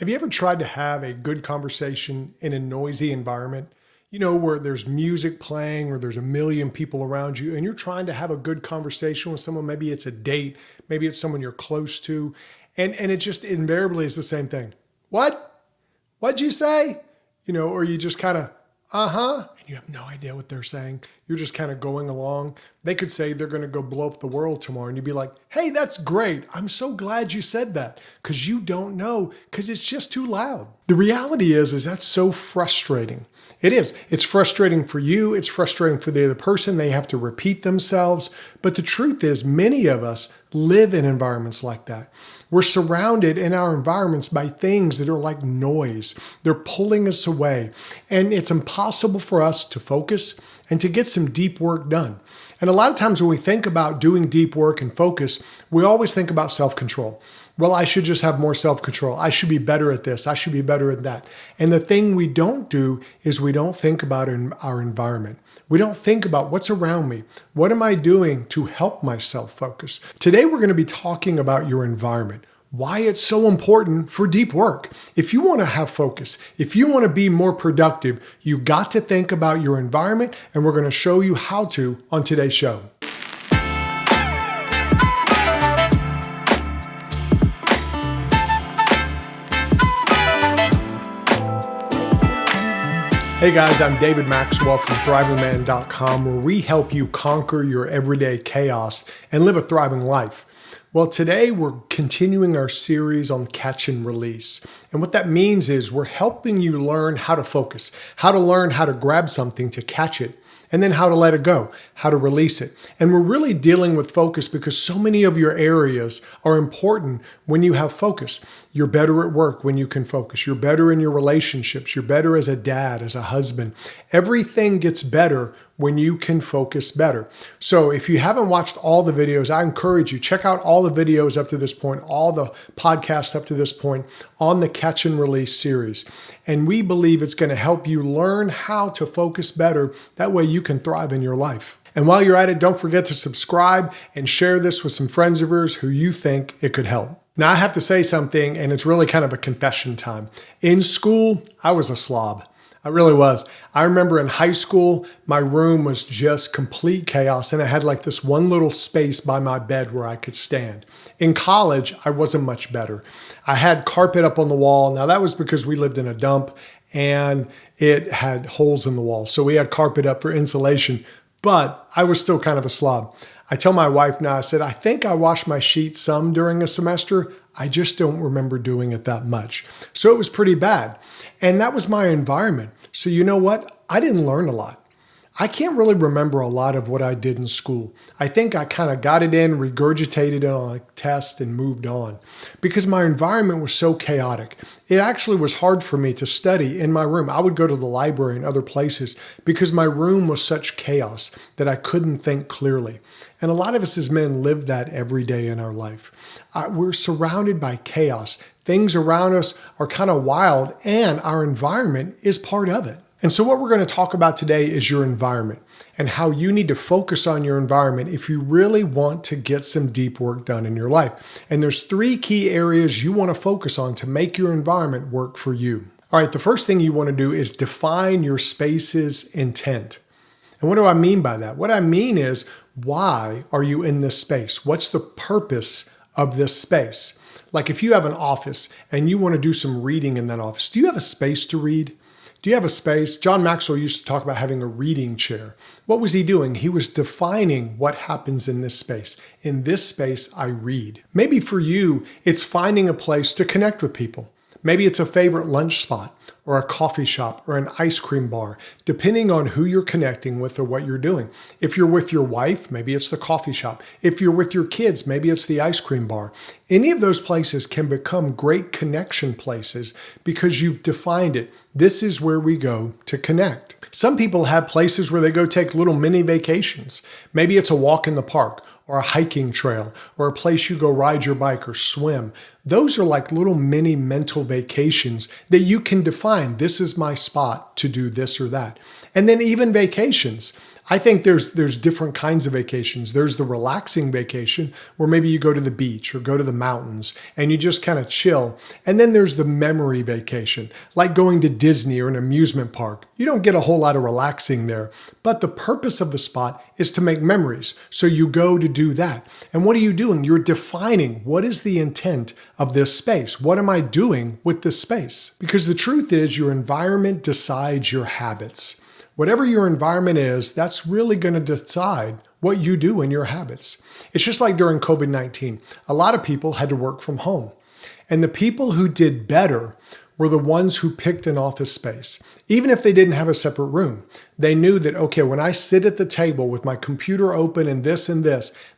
Have you ever tried to have a good conversation in a noisy environment? You know, where there's music playing or there's a million people around you and you're trying to have a good conversation with someone. Maybe it's a date, maybe it's someone you're close to, and it just invariably is the same thing. What? What'd you say? You know, or you just kind of, and you have no idea what they're saying. You're just kind of going along. They could say they're going to go blow up the world tomorrow, and you'd be like, hey, that's great. I'm so glad you said that, because you don't know, because it's just too loud. The reality is that's so frustrating. It is. It's frustrating for you. It's frustrating for the other person. They have to repeat themselves. But the truth is, many of us live in environments like that. We're surrounded in our environments by things that are like noise. They're pulling us away. And it's impossible for us to focus and to get some deep work done. And a lot of times when we think about doing deep work and focus, we always think about self-control. Well, I should just have more self-control. I should be better at this. I should be better at that. And the thing we don't do is we don't think about our environment. We don't think about what's around me. What am I doing to help myself focus? Today, we're going to be talking about your environment. Why it's so important for deep work. If you want to have focus, if you want to be more productive, you got to think about your environment, and we're going to show you how to on today's show. Hey guys, I'm David Maxwell from thrivingman.com, where we help you conquer your everyday chaos and live a thriving life. Well, today we're continuing our series on catch and release. And what that means is we're helping you learn how to focus, how to learn how to grab something to catch it, and then how to let it go, how to release it. And we're really dealing with focus because so many of your areas are important when you have focus. You're better at work when you can focus. You're better in your relationships. You're better as a dad, as a husband. Everything gets better when you can focus better. So if you haven't watched all the videos, I encourage you, check out all the videos up to this point, all the podcasts up to this point on the Catch and Release series. And we believe it's going to help you learn how to focus better. That way you can thrive in your life. And while you're at it, don't forget to subscribe and share this with some friends of yours who you think it could help. Now, I have to say something, and it's really kind of a confession time. In school, I was a slob. I really was. I remember in high school, my room was just complete chaos, and I had like this one little space by my bed where I could stand. In college, I wasn't much better. I had carpet up on the wall. Now, that was because we lived in a dump, and it had holes in the wall. So we had carpet up for insulation, but I was still kind of a slob. I tell my wife now, I said, I think I washed my sheets some during a semester. I just don't remember doing it that much. So it was pretty bad. And that was my environment. So you know what? I didn't learn a lot. I can't really remember a lot of what I did in school. I think I kind of got it in, regurgitated it on a test, and moved on because my environment was so chaotic. It actually was hard for me to study in my room. I would go to the library and other places because my room was such chaos that I couldn't think clearly. And a lot of us as men live that every day in our life. We're surrounded by chaos. Things around us are kind of wild, and our environment is part of it. And so what we're going to talk about today is your environment and how you need to focus on your environment if you really want to get some deep work done in your life. And there's 3 key areas you want to focus on to make your environment work for you. All right, the first thing you want to do is define your space's intent. And what do I mean by that? What I mean is, why are you in this space? What's the purpose of this space? Like if you have an office and you want to do some reading in that office, do you have a space to read? Do you have a space? John Maxwell used to talk about having a reading chair. What was he doing? He was defining what happens in this space. In this space, I read. Maybe for you, it's finding a place to connect with people. Maybe it's a favorite lunch spot or a coffee shop or an ice cream bar, depending on who you're connecting with or what you're doing. If you're with your wife, maybe it's the coffee shop. If you're with your kids, maybe it's the ice cream bar. Any of those places can become great connection places because you've defined it. This is where we go to connect. Some people have places where they go take little mini vacations. Maybe it's a walk in the park or a hiking trail or a place you go ride your bike or swim. Those are like little mini mental vacations that you can define. This is my spot to do this or that. And then even vacations. I think there's different kinds of vacations. There's the relaxing vacation where maybe you go to the beach or go to the mountains and you just kind of chill. And then there's the memory vacation, like going to Disney or an amusement park. You don't get a whole lot of relaxing there, but the purpose of the spot is to make memories. So you go to do that. And what are you doing? You're defining what is the intent of this space? What am I doing with this space? Because the truth is your environment decides your habits. Whatever your environment is, that's really going to decide what you do in your habits. It's just like during COVID-19. A lot of people had to work from home. And the people who did better were the ones who picked an office space. Even if they didn't have a separate room, they knew that, okay, when I sit at the table with my computer open and this,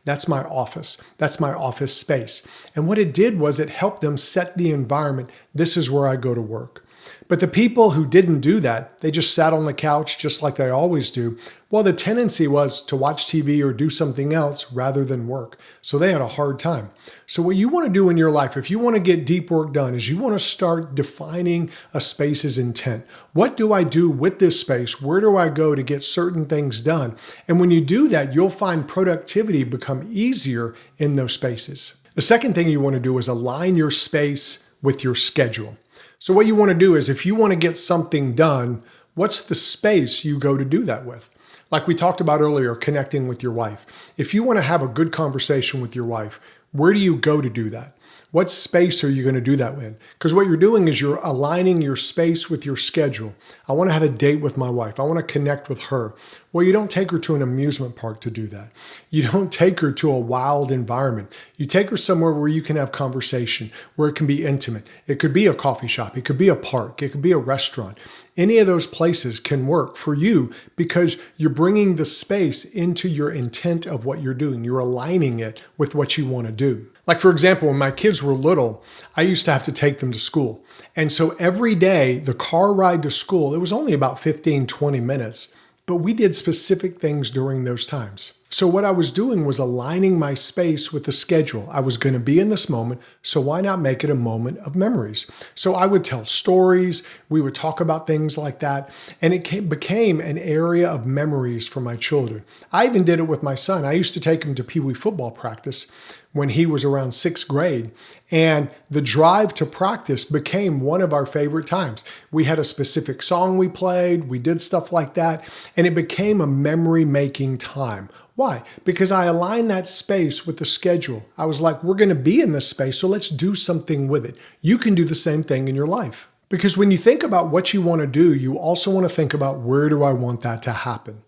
that's my office. That's my office space. And what it did was it helped them set the environment. This is where I go to work. But the people who didn't do that, they just sat on the couch just like they always do. Well, the tendency was to watch TV or do something else rather than work. So they had a hard time. So what you want to do in your life, if you want to get deep work done, is you want to start defining a space's intent. What do I do with this space? Where do I go to get certain things done? And when you do that, you'll find productivity become easier in those spaces. The second thing you want to do is align your space with your schedule. So what you want to do is if you want to get something done, what's the space you go to do that with? Like we talked about earlier, connecting with your wife. If you want to have a good conversation with your wife, where do you go to do that? What space are you going to do that in? Because what you're doing is you're aligning your space with your schedule. I want to have a date with my wife. I want to connect with her. Well, you don't take her to an amusement park to do that. You don't take her to a wild environment. You take her somewhere where you can have conversation, where it can be intimate. It could be a coffee shop. It could be a park. It could be a restaurant. Any of those places can work for you because you're bringing the space into your intent of what you're doing. You're aligning it with what you want to do. Like, for example, when my kids were little, I used to have to take them to school. And so every day, the car ride to school, it was only about 15, 20 minutes, but we did specific things during those times. So what I was doing was aligning my space with the schedule. I was going to be in this moment, so why not make it a moment of memories? So I would tell stories, we would talk about things like that, and it became an area of memories for my children. I even did it with my son. I used to take him to Pee Wee football practice when he was around 6th grade. And the drive to practice became one of our favorite times. We had a specific song we played, we did stuff like that, and it became a memory-making time. Why? Because I aligned that space with the schedule. I was like, we're going to be in this space, so let's do something with it. You can do the same thing in your life. Because when you think about what you want to do, you also want to think about where do I want that to happen?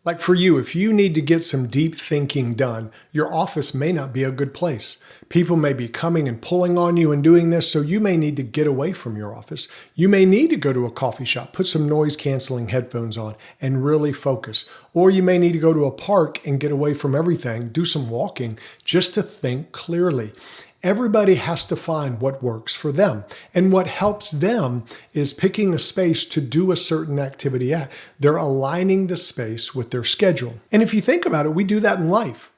Like for you, if you need to get some deep thinking done, your office may not be a good place. People may be coming and pulling on you and doing this, so you may need to get away from your office. You may need to go to a coffee shop, put some noise canceling headphones on and really focus. Or you may need to go to a park and get away from everything, do some walking just to think clearly. Everybody has to find what works for them. And what helps them is picking a space to do a certain activity at. They're aligning the space with their schedule. And if you think about it, we do that in life.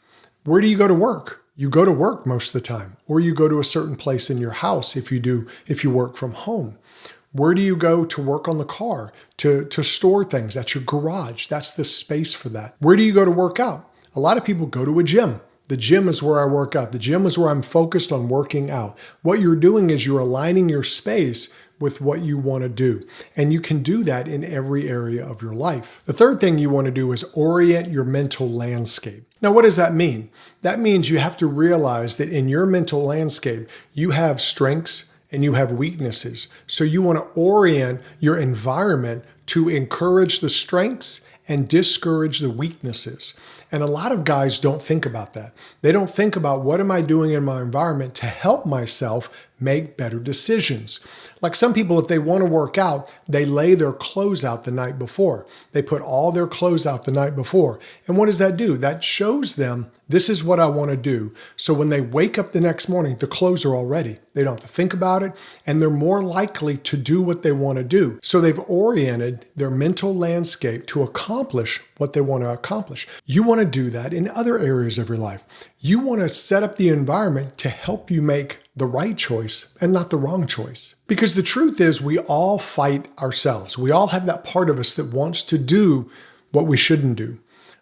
Where do you go to work? You go to work most of the time, or you go to a certain place in your house if you work from home. Where do you go to work on the car, to store things? That's your garage. That's the space for that. Where do you go to work out? A lot of people go to a gym. The gym is where I work out. The gym is where I'm focused on working out. What you're doing is you're aligning your space with what you want to do. And you can do that in every area of your life. The third thing you want to do is orient your mental landscape. Now, what does that mean? That means you have to realize that in your mental landscape, you have strengths and you have weaknesses. So you want to orient your environment to encourage the strengths and discourage the weaknesses. And a lot of guys don't think about that. They don't think about what am I doing in my environment to help myself make better decisions. Like some people, if they want to work out, they lay their clothes out the night before. They put all their clothes out the night before. And what does that do? That shows them this is what I want to do. So when they wake up the next morning, the clothes are all ready. They don't have to think about it, and they're more likely to do what they want to do. So they've oriented their mental landscape to accomplish what they want to accomplish. You want to do that in other areas of your life. You want to set up the environment to help you make the right choice and not the wrong choice. Because the truth is we all fight ourselves. We all have that part of us that wants to do what we shouldn't do.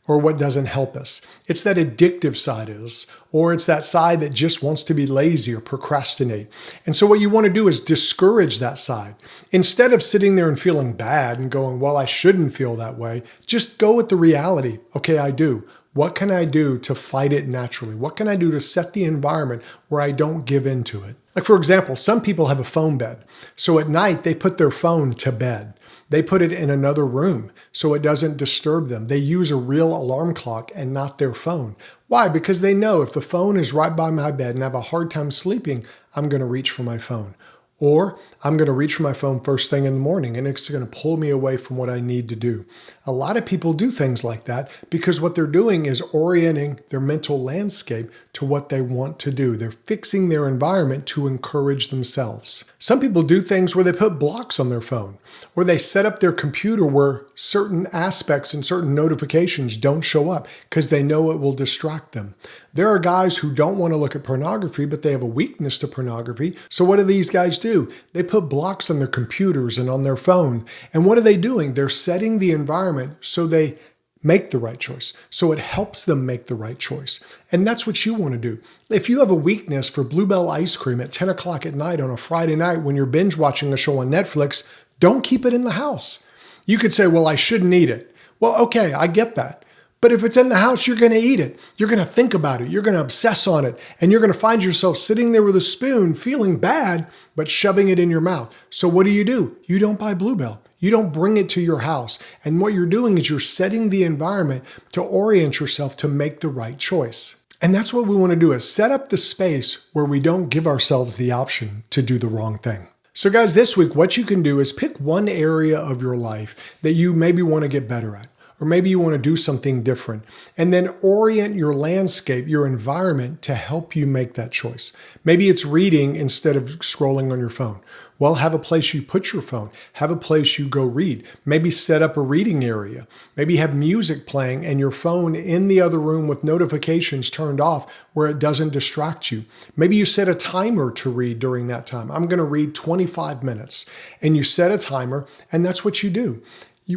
or what doesn't help us. It's that addictive side of us, or it's that side that just wants to be lazy or procrastinate. And so what you want to do is discourage that side. Instead of sitting there and feeling bad and going, well, I shouldn't feel that way, just go with the reality. Okay, I do. What can I do to fight it naturally? What can I do to set the environment where I don't give in to it? Like, for example, some people have a phone bed. So at night, they put their phone to bed. They put it in another room so it doesn't disturb them. They use a real alarm clock and not their phone. Why? Because they know if the phone is right by my bed and I have a hard time sleeping, I'm going to reach for my phone. Or I'm going to reach for my phone first thing in the morning and it's going to pull me away from what I need to do. A lot of people do things like that because what they're doing is orienting their mental landscape to what they want to do. They're fixing their environment to encourage themselves. Some people do things where they put blocks on their phone, or they set up their computer where certain aspects and certain notifications don't show up because they know it will distract them. There are guys who don't want to look at pornography, but they have a weakness to pornography. So what do these guys do? They put blocks on their computers and on their phone. And what are they doing? They're setting the environment so they make the right choice. So it helps them make the right choice. And that's what you want to do. If you have a weakness for Bluebell ice cream at 10 o'clock at night on a Friday night when you're binge watching a show on Netflix, don't keep it in the house. You could say, well, I shouldn't eat it. Well, okay, I get that. But if it's in the house, you're going to eat it. You're going to think about it. You're going to obsess on it. And you're going to find yourself sitting there with a spoon, feeling bad, but shoving it in your mouth. So what do? You don't buy Bluebell. You don't bring it to your house. And what you're doing is you're setting the environment to orient yourself to make the right choice. And that's what we want to do, is set up the space where we don't give ourselves the option to do the wrong thing. So guys, this week, what you can do is pick one area of your life that you maybe want to get better at. Or maybe you want to do something different, and then orient your landscape, your environment to help you make that choice. Maybe it's reading instead of scrolling on your phone. Well, have a place you put your phone. Have a place you go read. Maybe set up a reading area. Maybe have music playing and your phone in the other room with notifications turned off where it doesn't distract you. Maybe you set a timer to read during that time. I'm going to read 25 minutes, and you set a timer, and that's what you do.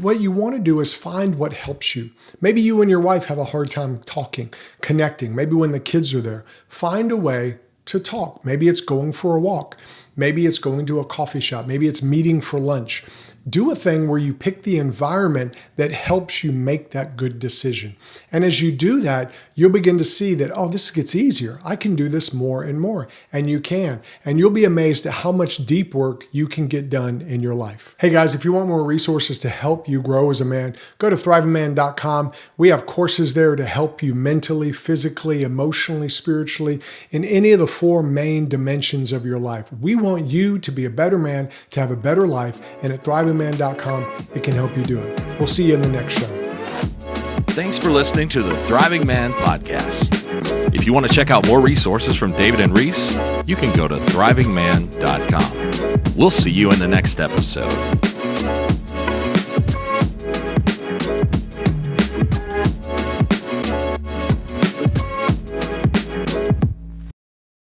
What you want to do is find what helps you. Maybe you and your wife have a hard time talking, connecting. Maybe when the kids are there, find a way to talk. Maybe it's going for a walk. Maybe it's going to a coffee shop. Maybe it's meeting for lunch. Do a thing where you pick the environment that helps you make that good decision. And as you do that, you'll begin to see that, oh, this gets easier. I can do this more and more. And you can. And you'll be amazed at how much deep work you can get done in your life. Hey guys, if you want more resources to help you grow as a man, go to thrivingman.com. We have courses there to help you mentally, physically, emotionally, spiritually, in any of the four main dimensions of your life. We want you to be a better man, to have a better life, and at thrivingman.com, it can help you do it. We'll see you in the next show. Thanks for listening to the Thriving Man Podcast. If you want to check out more resources from David and Reese, you can go to thrivingman.com. We'll see you in the next episode.